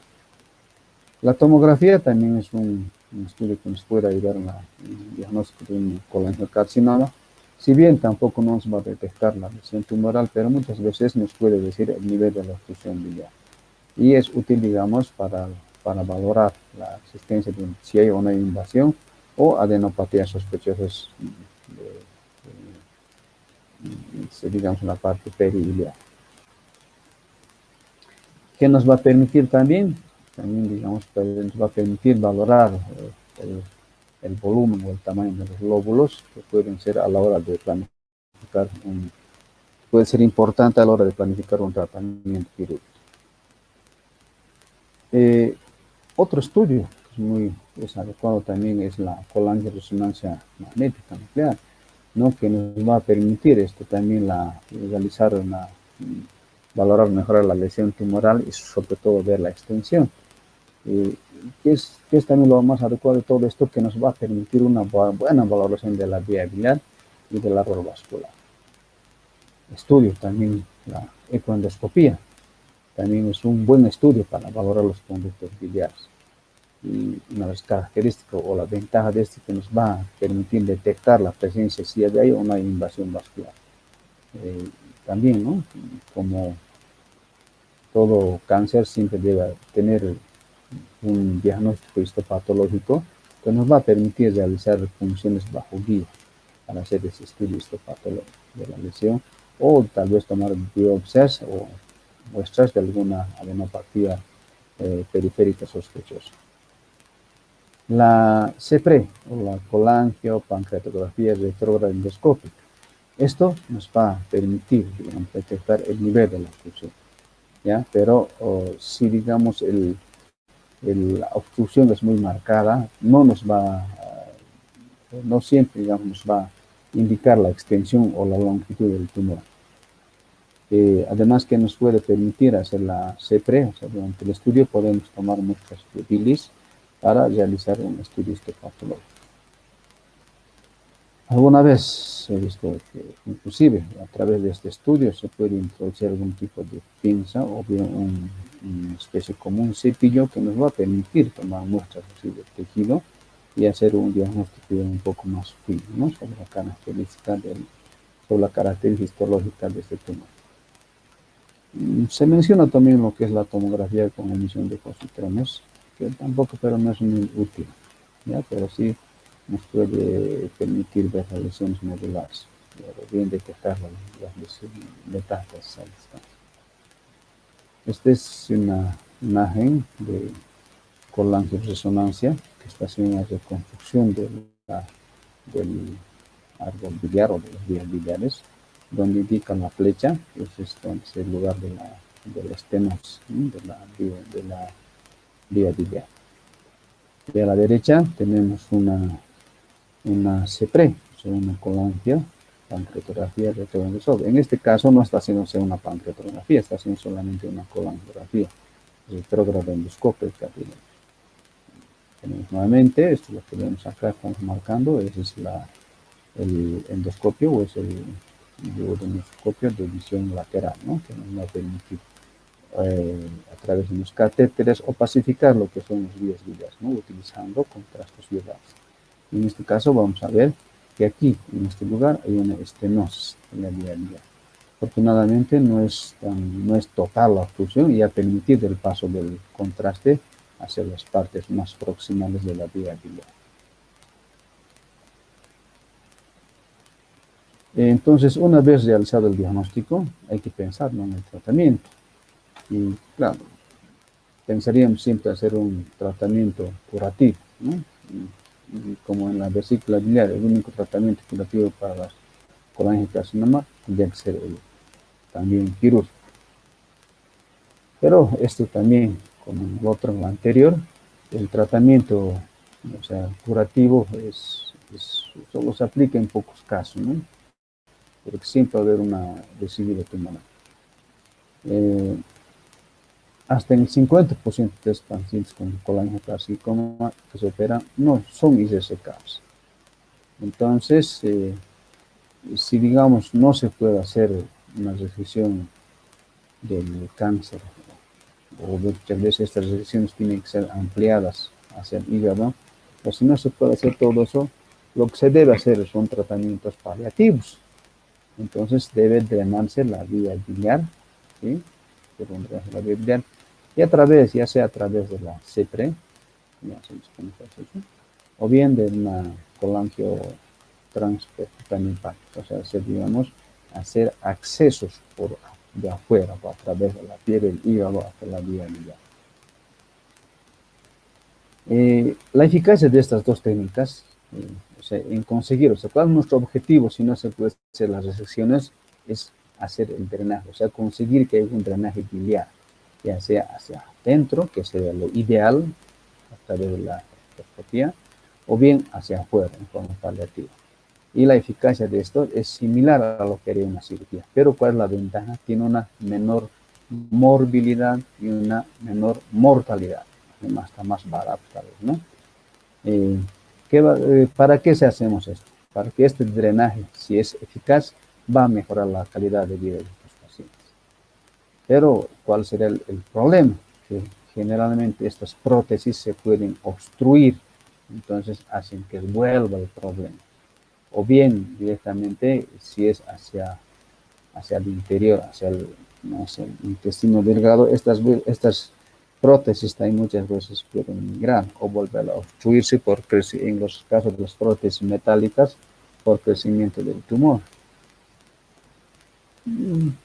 La tomografía también es un estudio que nos puede ayudar en el diagnóstico de un colangiocarcinoma. Si bien tampoco nos va a detectar la lesión tumoral, pero muchas veces nos puede decir el nivel de la oclusión biliar. Y es útil, digamos, para valorar la existencia de si hay o no hay invasión o adenopatías sospechosas, digamos, en la parte peribiliar. ¿Qué nos va a permitir también? También, digamos, nos va a permitir valorar el volumen o el tamaño de los lóbulos, que pueden ser a la hora de planificar puede ser importante a la hora de planificar un tratamiento quirúrgico. Otro estudio que es muy es adecuado también es la colangioresonancia magnética nuclear, ¿no? Que nos va a permitir esto también realizar valorar, mejorar la lesión tumoral y sobre todo ver la extensión. ¿Qué es también lo más adecuado de todo esto? Que nos va a permitir una buena valoración de la vía biliar y del árbol vascular. Estudio también la ecoendoscopía. También es un buen estudio para valorar los conductos biliares. Y una de las características o la ventaja de este que nos va a permitir detectar la presencia, si hay ahí o no hay invasión vascular. También, ¿no? Como todo cáncer siempre debe tener un diagnóstico histopatológico que nos va a permitir realizar funciones bajo guía para hacer ese estudio histopatológico de la lesión o tal vez tomar biopsias o muestras de alguna adenopatía periférica sospechosa. La CEPRE o la colangiopancreatografía retrógrada endoscópica. Esto nos va a permitir, digamos, detectar el nivel de la obstrucción, ¿ya? Pero si, digamos, la obstrucción es muy marcada, no siempre, digamos, nos va a indicar la extensión o la longitud del tumor. Además que nos puede permitir hacer la CEPRE, o sea, durante el estudio podemos tomar muestras de bilis para realizar un estudio histopatológico. Alguna vez he visto que inclusive a través de este estudio se puede introducir algún tipo de pinza o bien una especie como un cepillo que nos va a permitir tomar muestras así de tejido y hacer un diagnóstico un poco más fino, ¿no? Sobre la característica histológica de este tumor. Se menciona también lo que es la tomografía con emisión de positrones, que tampoco, pero no es muy útil, ¿ya? Pero sí nos puede permitir ver las lesiones medulares, o bien detectar las metástasis a distancia. Esta es una imagen de colangioresonancia, que está haciendo una reconstrucción del árbol biliar o de las vías biliares, donde indica la flecha, que es el lugar del estenos, ¿sí? de la vía biliar. Y a la derecha tenemos una CEPRE, o sea, una colangiopancreatografía retrógrada. En este caso no está haciéndose una pancreatografía, está haciendo solamente una colangiografía retrógrada endoscópica. Tenemos nuevamente, esto es lo que vemos acá, estamos marcando, ese es el endoscopio o es el endoscopio de visión lateral, ¿no? Que nos va a permitir a través de los catéteres opacificar lo que son las vías biliares, ¿no? Utilizando contrastes violares. En este caso vamos a ver que aquí, en este lugar, hay una estenosis en la vía biliar. Afortunadamente no es total la obstrucción y ha permitido el paso del contraste hacia las partes más proximales de la vía biliar. Entonces, una vez realizado el diagnóstico, hay que pensar, ¿no?, en el tratamiento. Y claro, pensaríamos siempre hacer un tratamiento curativo, ¿no? Y como en la vesícula biliar, el único tratamiento curativo para las colangiocarcinoma tendría que ser también quirúrgico. Pero esto también, como en el otro, en lo anterior, el tratamiento, o sea, curativo solo se aplica en pocos casos, ¿no? Porque siempre va a haber una recidiva tumoral. Hasta en el 50% de los pacientes con colangiocarcinoma que se operan no son irresecables. Entonces, si digamos no se puede hacer una resección del cáncer, o muchas veces estas resecciones tienen que ser ampliadas hacia el hígado, o si no se puede hacer todo eso, lo que se debe hacer son tratamientos paliativos. Entonces debe drenarse la vía biliar, ¿sí? La vía biliar, y ya sea a través de la CEPRE, o bien de una colangiotranspercutaneal, o sea, hacer accesos de afuera, a través de la piel del hígado hasta la vía biliar. La eficacia de estas dos técnicas, o sea, en conseguir, o sea, ¿cuál es nuestro objetivo si no se puede hacer las resecciones? Es hacer el drenaje, o sea, conseguir que haya un drenaje biliar, ya sea hacia adentro, que sería lo ideal, a través de la endoscopía, o bien hacia afuera en forma paliativa. Y la eficacia de esto es similar a lo que haría una cirugía. Pero ¿cuál es la ventaja? Tiene una menor morbilidad y una menor mortalidad. Además, está más barato, tal vez, ¿no? ¿Para qué se hacemos esto? Para que este drenaje, si es eficaz, va a mejorar la calidad de vida de estos pacientes. Pero, ¿cuál será el problema? Que generalmente estas prótesis se pueden obstruir, entonces hacen que vuelva el problema. O bien, directamente, si es hacia el interior, hacia el intestino delgado, estas prótesis también muchas veces pueden migrar o volver a obstruirse en los casos de las prótesis metálicas por crecimiento del tumor.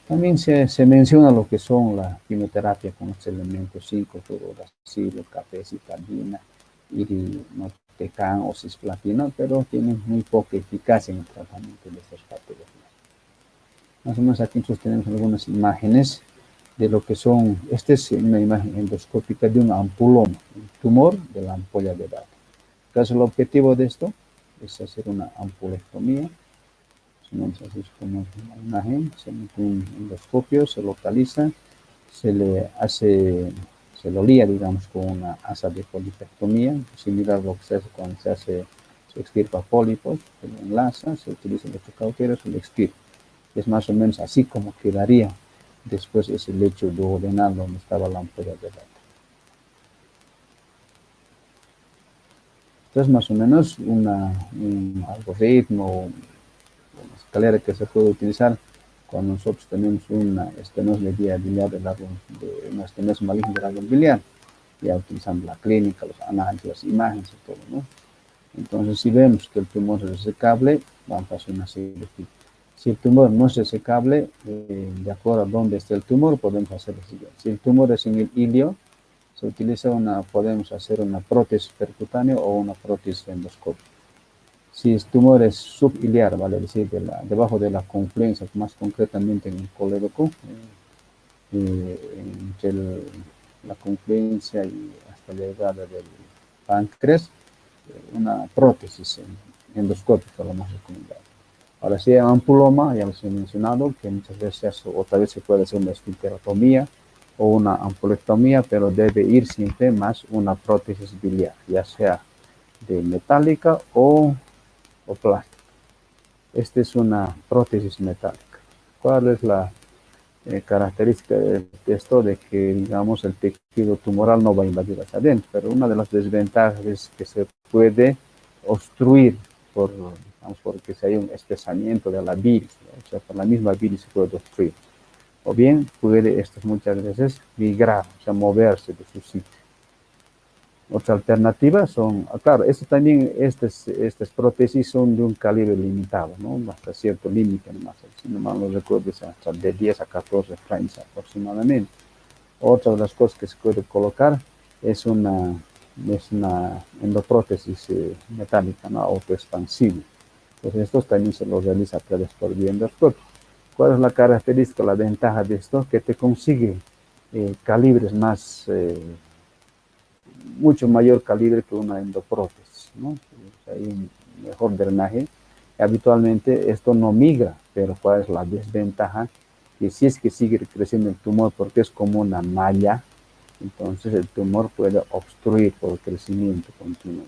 También se menciona lo que son la quimioterapia con los elementos 5-fluoracilo, capecitabina, irinotecan o cisplatina, pero tienen muy poca eficacia en el tratamiento de estas patologías. Más o menos aquí nosotros tenemos algunas imágenes de lo que son, esta es una imagen endoscópica de un ampuloma, un tumor de la ampolla de Barrett. Entonces el objetivo de esto es hacer una ampulectomía. Así es como la imagen, se mete un endoscopio, se localiza, se lo lía, digamos, con una asa de polipectomía, similar a lo que se hace cuando se extirpa pólipos, se lo enlaza, se utiliza el electrocautero, se lo extirpa. Es más o menos así como quedaría después ese lecho duodenal donde estaba la ampolla de Barrett. Entonces, más o menos un algoritmo, una escalera que se puede utilizar cuando nosotros tenemos una estenosis de vía biliar una estenosis maligna del árbol biliar, ya utilizando la clínica, los análisis, las imágenes y todo, ¿no? Entonces, si vemos que el tumor es resecable, vamos a hacer una cirugía. Si el tumor no es resecable, de acuerdo a dónde está el tumor, podemos hacer lo siguiente. Si el tumor es en el ilio, se utiliza podemos hacer una prótesis percutánea o una prótesis endoscópica. Si el tumor es subiliar, vale decir, debajo de la confluencia, más concretamente en el colédoco, entre la confluencia y hasta la llegada del páncreas, una prótesis endoscópica, lo más recomendable. Ahora, si hay ampuloma, ya les he mencionado, que muchas veces otra vez se puede hacer una esfínterotomía o una ampulectomía, pero debe ir siempre más una prótesis biliar, ya sea de metálica o plástica. Esta es una prótesis metálica. ¿Cuál es la característica de esto? De que, digamos, el tejido tumoral no va a invadir hacia adentro, pero una de las desventajas es que se puede obstruir porque si hay un espesamiento de la bilis, ¿no? O sea, por la misma bilis se puede obstruir. O bien puede estas muchas veces migrar, o sea, moverse de su sitio. Otra alternativa son, claro, estas prótesis son de un calibre limitado, ¿no? Hasta cierto límite nomás, si no mal no recuerdo, hasta de 10 a 14 frames aproximadamente. Otra de las cosas que se puede colocar es una endoprótesis metálica, ¿no? Autoexpansible. Entonces estos también se los realiza a través por vía endoscópica. ¿Cuál es la característica, la ventaja de esto? Que te consigue calibres mucho mayor calibre que una endoprótesis, ¿no? Hay un mejor drenaje. Habitualmente esto no migra, pero ¿cuál es la desventaja? Que si es que sigue creciendo el tumor porque es como una malla, entonces el tumor puede obstruir por el crecimiento continuo.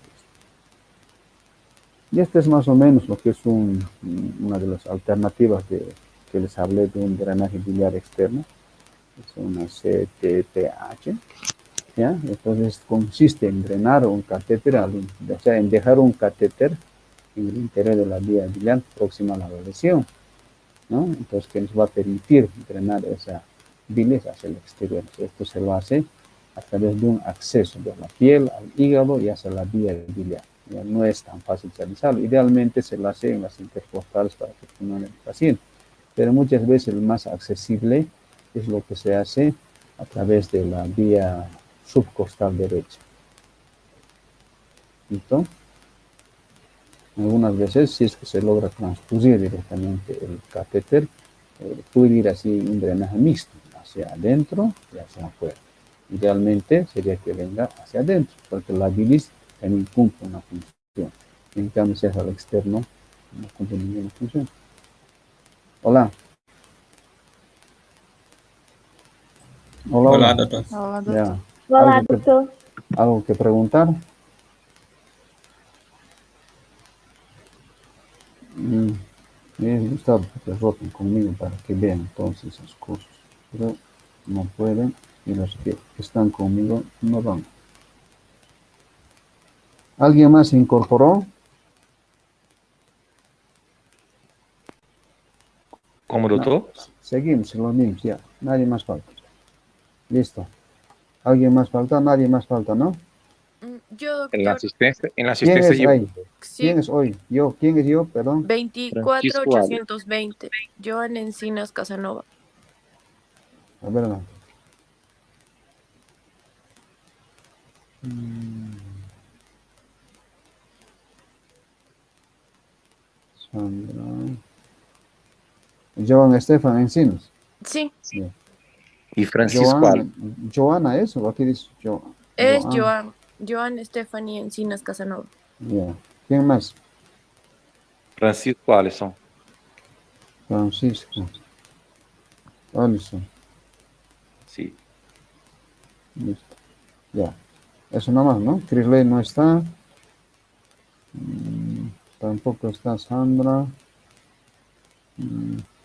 Y este es más o menos lo que es una de las alternativas que les hablé de un drenaje biliar externo. Es una CTTH. ¿Ya? Entonces consiste en drenar un catéter, o sea, en dejar un catéter en el interior de la vía biliar próxima a la lesión, ¿no? Entonces, que nos va a permitir drenar esa bilis hacia el exterior. Esto se lo hace a través de un acceso de la piel al hígado y hacia la vía biliar. Ya no es tan fácil realizarlo. Idealmente se lo hace en las intercostales para que tengan el paciente, pero muchas veces el más accesible es lo que se hace a través de la vía subcostal derecha. ¿Listo? Algunas veces, si es que se logra transducir directamente el catéter, puede ir así un drenaje mixto, hacia adentro y hacia afuera. Idealmente sería que venga hacia adentro, porque la bilis también cumple una función. En cambio, si es al externo, no cumple ninguna función. Hola. Hola, Hola, doctor. Hola, Ya. Hola, ¿Algo que- doctor. ¿Algo que preguntar? Me hubiese gustado que voten conmigo para que vean todas esas cosas, pero no pueden y los que están conmigo no van. ¿Alguien más se incorporó? ¿Cómo, doctor? Seguimos los mismos, ya. Nadie más falta. Listo. ¿Alguien más falta? Nadie más falta, ¿no? Yo, En la doctor, ¿Quién es yo. ahí? sí, ¿Quién es hoy? Yo. ¿Quién es yo? Perdón. 24820, Joan Encinas Casanova. A ver, no. Sandra. Joan Estefan Encinas. Sí, Bien. Y Francisco Alba. Joana, ¿eso? ¿O aquí dice es Joan? Joan Stephanie Encinas Casanova. Ya. ¿Quién más? Francisco Alisson. Francisco. Alison. Sí. Listo. Ya. Eso nada más, ¿no? Crisley no está. Tampoco está Sandra.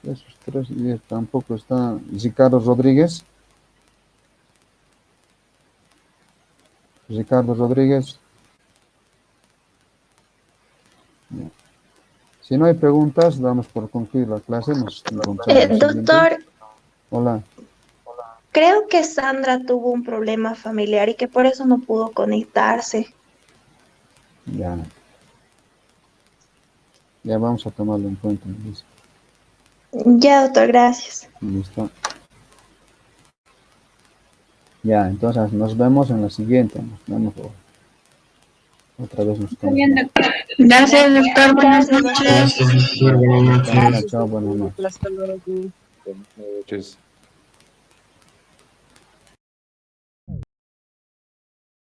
Esos tres. Y tampoco está Ricardo Rodríguez. Ricardo Rodríguez. Ya. Si no hay preguntas, damos por concluir la clase. Nos encontramos en la siguiente. Doctor, Hola. creo que Sandra tuvo un problema familiar y que por eso no pudo conectarse. Ya. Ya vamos a tomarlo en cuenta. Listo. Ya, doctor, gracias. Listo. Ya, entonces nos vemos en la siguiente. Nos vemos otra vez. Nos conocemos. Gracias, doctor. Buenas noches. Chao, buenas noches. Hasta luego. Buenas noches.